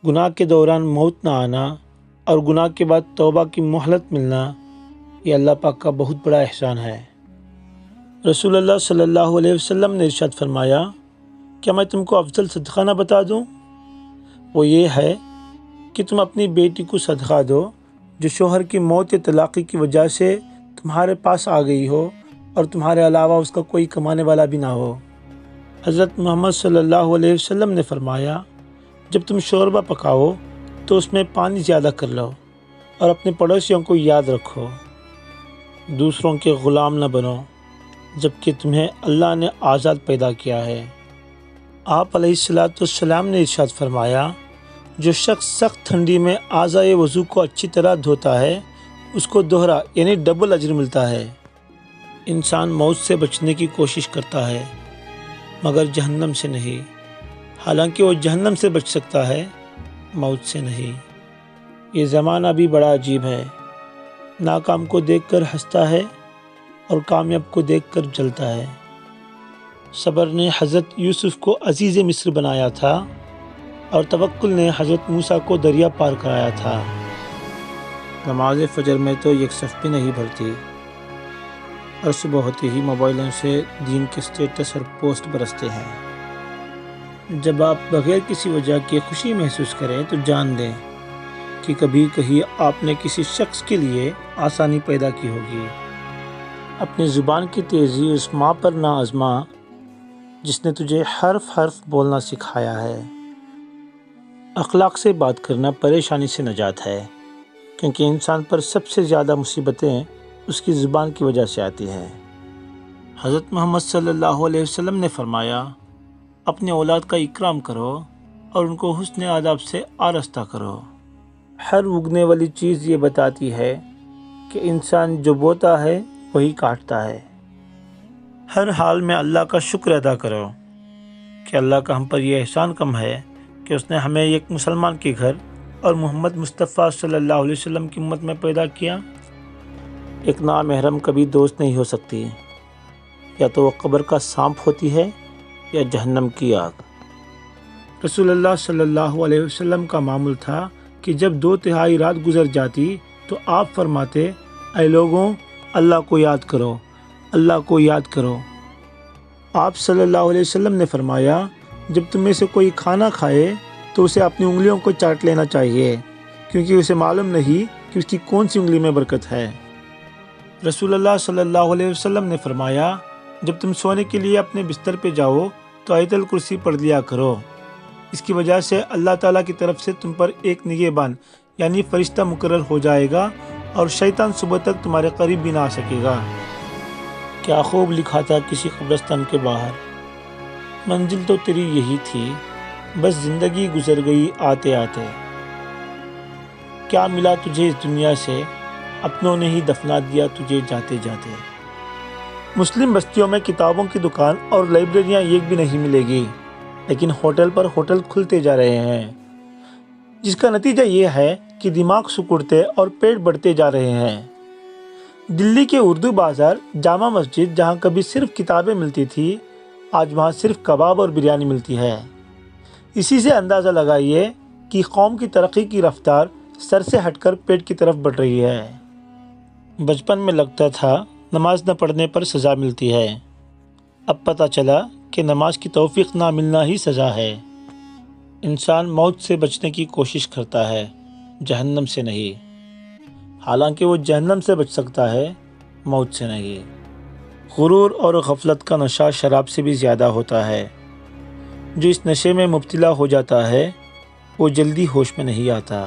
گناہ کے دوران موت نہ آنا اور گناہ کے بعد توبہ کی مہلت ملنا، یہ اللہ پاک کا بہت بڑا احسان ہے۔ رسول اللہ صلی اللہ علیہ وسلم نے ارشاد فرمایا، کیا میں تم کو افضل صدقہ نہ بتا دوں؟ وہ یہ ہے کہ تم اپنی بیٹی کو صدقہ دو جو شوہر کی موت یا طلاق کی وجہ سے تمہارے پاس آ گئی ہو اور تمہارے علاوہ اس کا کوئی کمانے والا بھی نہ ہو۔ حضرت محمد صلی اللہ علیہ وسلم نے فرمایا، جب تم شوربہ پکاؤ تو اس میں پانی زیادہ کر لو اور اپنے پڑوسیوں کو یاد رکھو۔ دوسروں کے غلام نہ بنو جبکہ تمہیں اللہ نے آزاد پیدا کیا ہے۔ آپ علیہ السلام نے ارشاد فرمایا، جو شخص سخت ٹھنڈی میں اعضائے وضو کو اچھی طرح دھوتا ہے اس کو دوہرا یعنی ڈبل اجر ملتا ہے۔ انسان موت سے بچنے کی کوشش کرتا ہے مگر جہنم سے نہیں، حالانکہ وہ جہنم سے بچ سکتا ہے، موت سے نہیں۔ یہ زمانہ بھی بڑا عجیب ہے، ناکام کو دیکھ کر ہنستا ہے اور کامیاب کو دیکھ کر جلتا ہے۔ صبر نے حضرت یوسف کو عزیز مصر بنایا تھا اور توکل نے حضرت موسیٰ کو دریا پار کرایا تھا۔ نماز فجر میں تو ایک صف بھی نہیں بھرتی اور صبح ہوتے ہی موبائلوں سے دین کے سٹیٹس اور پوسٹ برستے ہیں۔ جب آپ بغیر کسی وجہ کے خوشی محسوس کریں تو جان دیں کہ کبھی کہیں آپ نے کسی شخص کے لیے آسانی پیدا کی ہوگی۔ اپنی زبان کی تیزی اس ماں پر نہ آزما جس نے تجھے حرف حرف بولنا سکھایا ہے۔ اخلاق سے بات کرنا پریشانی سے نجات ہے، کیونکہ انسان پر سب سے زیادہ مصیبتیں اس کی زبان کی وجہ سے آتی ہیں۔ حضرت محمد صلی اللہ علیہ وسلم نے فرمایا، اپنے اولاد کا اکرام کرو اور ان کو حسن آداب سے آراستہ کرو۔ ہر اگنے والی چیز یہ بتاتی ہے کہ انسان جو بوتا ہے وہی کاٹتا ہے۔ ہر حال میں اللہ کا شکر ادا کرو کہ اللہ کا ہم پر یہ احسان کم ہے کہ اس نے ہمیں ایک مسلمان کے گھر اور محمد مصطفیٰ صلی اللہ علیہ وسلم کی امت میں پیدا کیا۔ ایک نامحرم کبھی دوست نہیں ہو سکتی، یا تو وہ قبر کا سانپ ہوتی ہے یا جہنم کی آگ۔ رسول اللہ صلی اللہ علیہ وسلم کا معمول تھا کہ جب 2/3 رات گزر جاتی تو آپ فرماتے، اے لوگوں، اللہ کو یاد کرو، اللہ کو یاد کرو۔ آپ صلی اللہ علیہ وسلم نے فرمایا، جب تم میں سے کوئی کھانا کھائے تو اسے اپنی انگلیوں کو چاٹ لینا چاہیے، کیونکہ اسے معلوم نہیں کہ اس کی کون سی انگلی میں برکت ہے۔ رسول اللہ صلی اللہ علیہ وسلم نے فرمایا، جب تم سونے کے لیے اپنے بستر پہ جاؤ تو آیت الکرسی پڑھ لیا کرو، اس کی وجہ سے اللہ تعالیٰ کی طرف سے تم پر ایک نگہبان یعنی فرشتہ مقرر ہو جائے گا اور شیطان صبح تک تمہارے قریب بھی نہ آ سکے گا۔ کیا خوب لکھا تھا کسی قبرستان کے باہر، منزل تو تیری یہی تھی، بس زندگی گزر گئی آتے آتے۔ کیا ملا تجھے اس دنیا سے، اپنوں نے ہی دفنا دیا تجھے جاتے جاتے۔ مسلم بستیوں میں کتابوں کی دکان اور لائبریریاں ایک بھی نہیں ملے گی، لیکن ہوٹل پر ہوٹل کھلتے جا رہے ہیں، جس کا نتیجہ یہ ہے کہ دماغ سکڑتے اور پیٹ بڑھتے جا رہے ہیں۔ دلی کے اردو بازار، جامع مسجد، جہاں کبھی صرف کتابیں ملتی تھی، آج وہاں صرف کباب اور بریانی ملتی ہے۔ اسی سے اندازہ لگائیے کہ قوم کی ترقی کی رفتار سر سے ہٹ کر پیٹ کی طرف بڑھ رہی ہے۔ بچپن میں لگتا تھا نماز نہ پڑھنے پر سزا ملتی ہے، اب پتہ چلا کہ نماز کی توفیق نہ ملنا ہی سزا ہے۔ انسان موت سے بچنے کی کوشش کرتا ہے، جہنم سے نہیں، حالانکہ وہ جہنم سے بچ سکتا ہے، موت سے نہیں۔ غرور اور غفلت کا نشہ شراب سے بھی زیادہ ہوتا ہے۔ جو اس نشے میں مبتلا ہو جاتا ہے وہ جلدی ہوش میں نہیں آتا۔